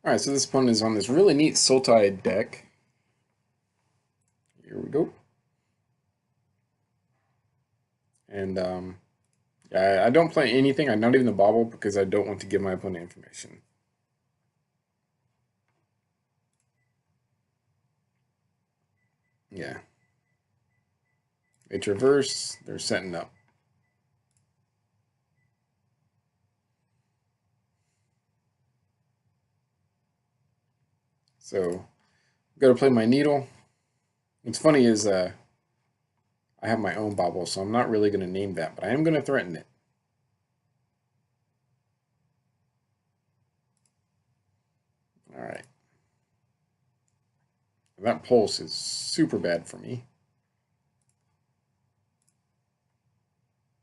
Alright, so this opponent is on this really neat Sultai deck. Here we go. And yeah, I don't play anything. I'm not even the bobble because I don't want to give my opponent information. Yeah. They traverse, they're setting up. So I've got to play my needle. What's funny is I have my own bobble, so I'm not really going to name that, but I am going to threaten it. Alright. That pulse is super bad for me.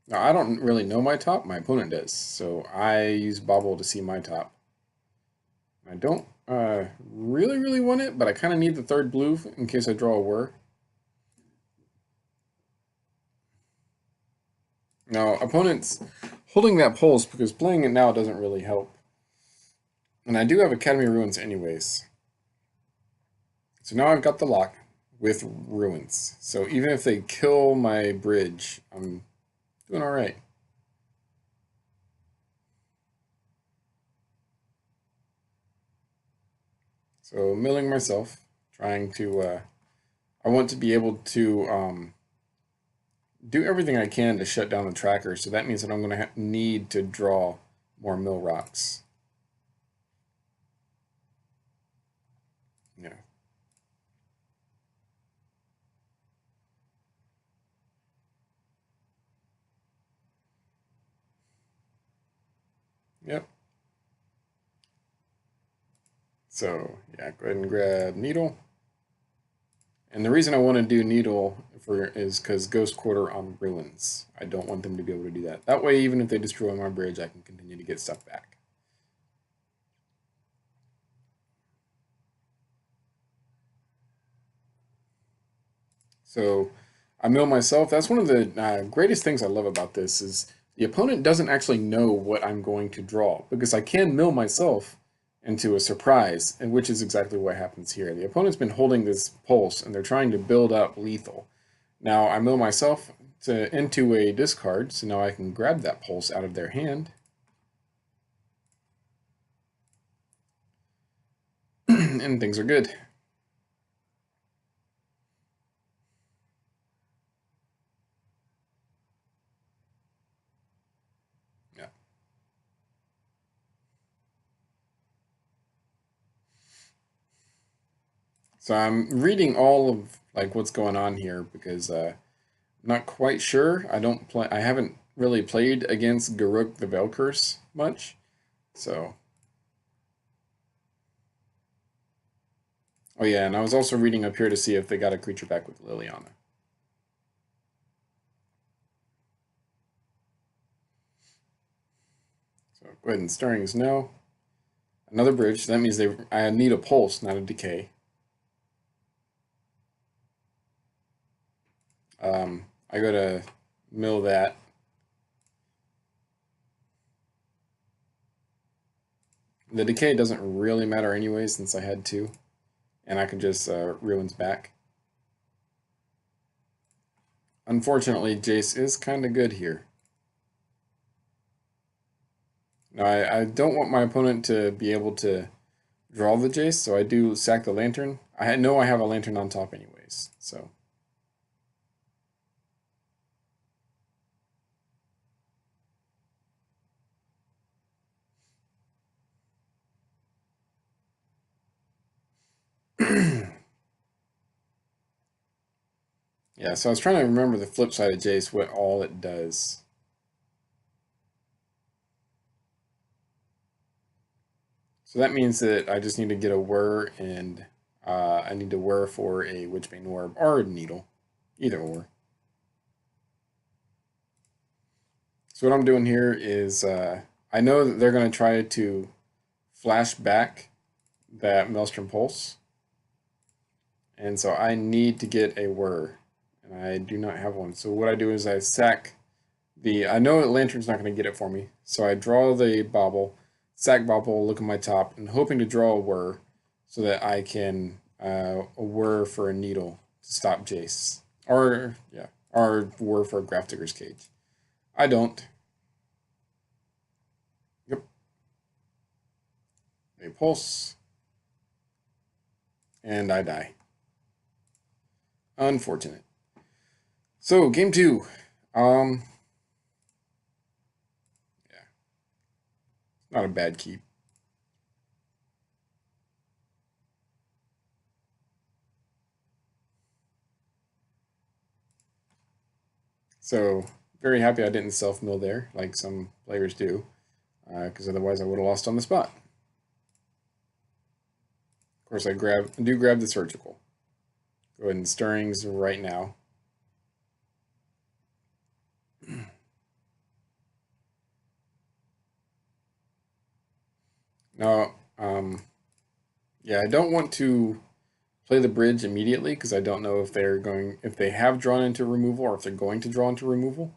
Now, I don't really know my top. My opponent does. So I use bobble to see my top. I don't really want it, but I kind of need the third blue in case I draw a whir. Now, opponents holding that pulse because playing it now doesn't really help. And I do have Academy Ruins anyways. So now I've got the lock with Ruins. So even if they kill my bridge, I'm doing alright. So milling myself, trying to, I want to be able to do everything I can to shut down the tracker. So that means that I'm going to need to draw more mill rocks. Yeah. Yep. So yeah, go ahead and grab needle. And the reason I want to do needle is because Ghost Quarter on ruins. I don't want them to be able to do that. That way, even if they destroy my bridge, I can continue to get stuff back. So I mill myself. That's one of the greatest things I love about this is the opponent doesn't actually know what I'm going to draw because I can mill myself into a surprise, and which is exactly what happens here. The opponent's been holding this pulse and they're trying to build up lethal. Now I mill myself into a discard, so now I can grab that pulse out of their hand. And things are good. Yeah. So I'm reading all of like what's going on here because I'm not quite sure. I don't play. I haven't really played against Garuk the Velkurs much, so. Oh yeah, and I was also reading up here to see if they got a creature back with Liliana. So go ahead and stirring is no. Another bridge. That means I need a pulse, not a decay. I go to mill that. The decay doesn't really matter anyway since I had two, and I can just ruins back. Unfortunately, Jace is kind of good here. Now, I don't want my opponent to be able to draw the Jace, so I do sack the Lantern. I know I have a Lantern on top anyways, so. Yeah, so I was trying to remember the flip side of Jace, what all it does. So that means that I just need to get a whir, and I need to whir for a Witchbane Orb or a Needle, either or. So what I'm doing here is I know that they're going to try to flash back that Maelstrom Pulse, and so I need to get a whir, and I do not have one. So what I do is I sack I know that Lantern's not going to get it for me, so I draw the Bobble, sack bobble, look at my top, and hoping to draw a whir so that I can a whir for a needle to stop Jace. Or, yeah, or whir for a Graph Digger's Cage. I don't. Yep. They pulse. And I die. Unfortunate. So, game 2. Yeah. Not a bad keep. So, very happy I didn't self-mill there, like some players do, because otherwise I would have lost on the spot. Of course, I do grab the surgical. Go ahead and stirrings right now. Now, yeah, I don't want to play the bridge immediately because I don't know if if they have drawn into removal or if they're going to draw into removal.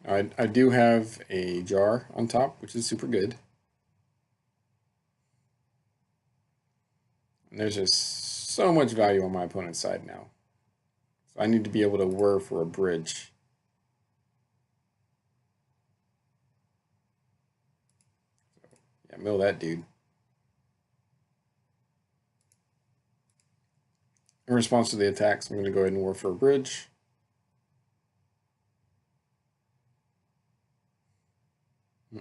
I do have a jar on top, which is super good. And there's just so much value on my opponent's side now. So I need to be able to whir for a bridge. Yeah, mill that dude. In response to the attacks, I'm going to go ahead and whir for a bridge. Yeah.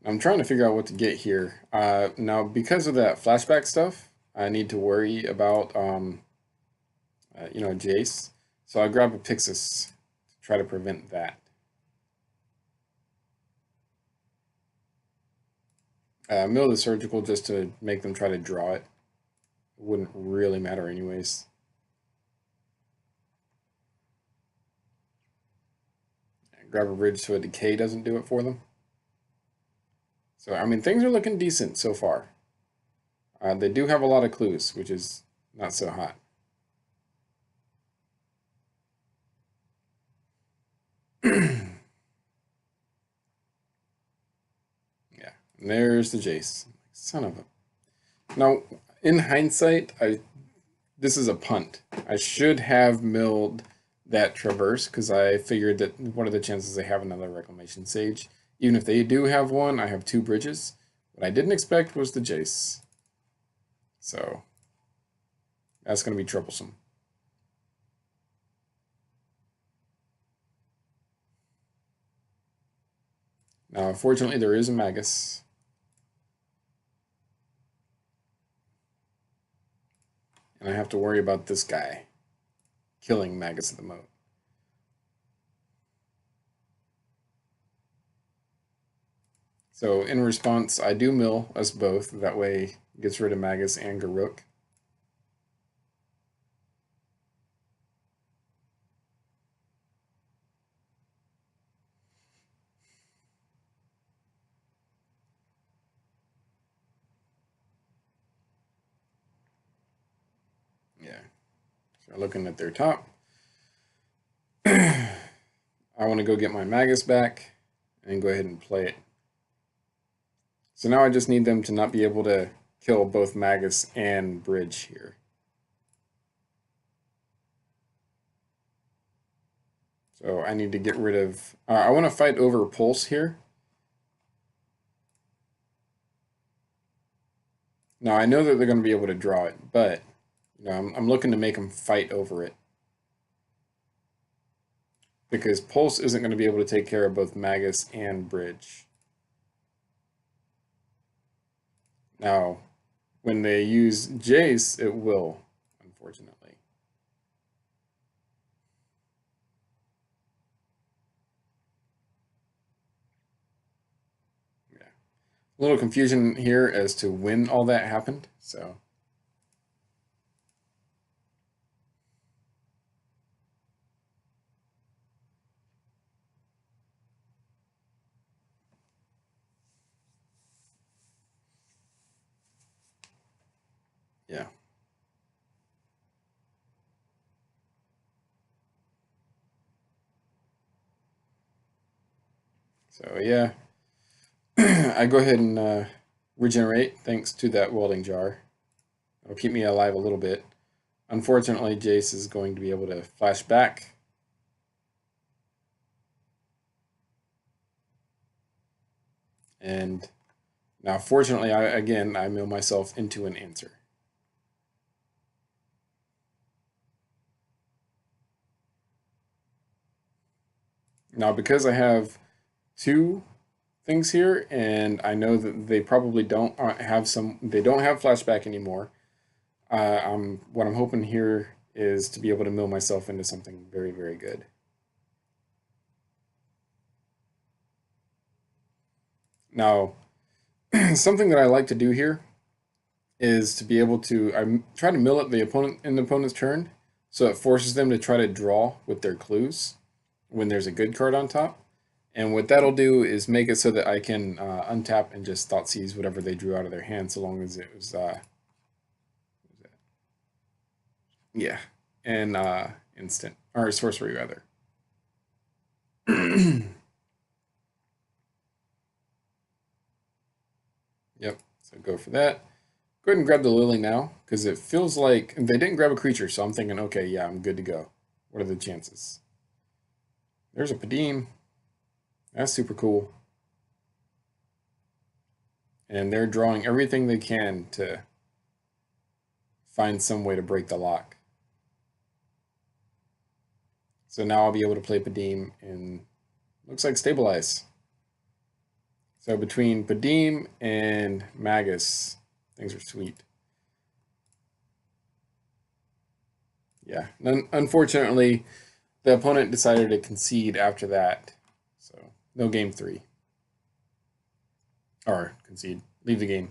I'm trying to figure out what to get here. Now, because of that flashback stuff, I need to worry about, Jace. So I grab a Pixis to try to prevent that. Mill the surgical just to make them try to draw it. It wouldn't really matter anyways. Grab a bridge so a decay doesn't do it for them. So, I mean, things are looking decent so far. They do have a lot of clues, which is not so hot. Yeah, and there's the Jace. Son of a... Now, in hindsight, this is a punt. I should have milled that Traverse because I figured that what are the chances they have another Reclamation Sage? Even if they do have one, I have 2 bridges. What I didn't expect was the Jace. So, that's going to be troublesome. Now, unfortunately, there is a Magus. And I have to worry about this guy killing Magus of the Moat. So in response, I do mill us both. That way it gets rid of Magus and Garruk. Yeah. So looking at their top. I want to go get my Magus back and go ahead and play it. So now I just need them to not be able to kill both Magus and Bridge here. So I need to get rid of... I want to fight over Pulse here. Now I know that they're going to be able to draw it, but I'm looking to make them fight over it. Because Pulse isn't going to be able to take care of both Magus and Bridge. Now, when they use Jace, it will, unfortunately. Yeah. A little confusion here as to when all that happened, so... Yeah. So yeah, I go ahead and regenerate thanks to that welding jar. It'll keep me alive a little bit. Unfortunately, Jace is going to be able to flash back. And now, fortunately, I mill myself into an answer. Now, because I have two things here, and I know that they probably don't have they don't have flashback anymore. What I'm hoping here is to be able to mill myself into something very, very good. Now, something that I like to do here is to be able to I try to mill it the opponent in the opponent's turn, so it forces them to try to draw with their clues when there's a good card on top. And what that'll do is make it so that I can untap and just thought seize whatever they drew out of their hand, so long as it was yeah, and instant or sorcery rather. Yep. So go for that. Go ahead and grab the lily now, because it feels like they didn't grab a creature, so I'm thinking, okay, yeah, I'm good to go. What are the chances? There's a Padim. That's super cool. And they're drawing everything they can to find some way to break the lock. So now I'll be able to play Padim and looks like stabilize. So between Padim and Magus, things are sweet. Yeah. Unfortunately, the opponent decided to concede after that. So no game 3. Or concede. Leave the game.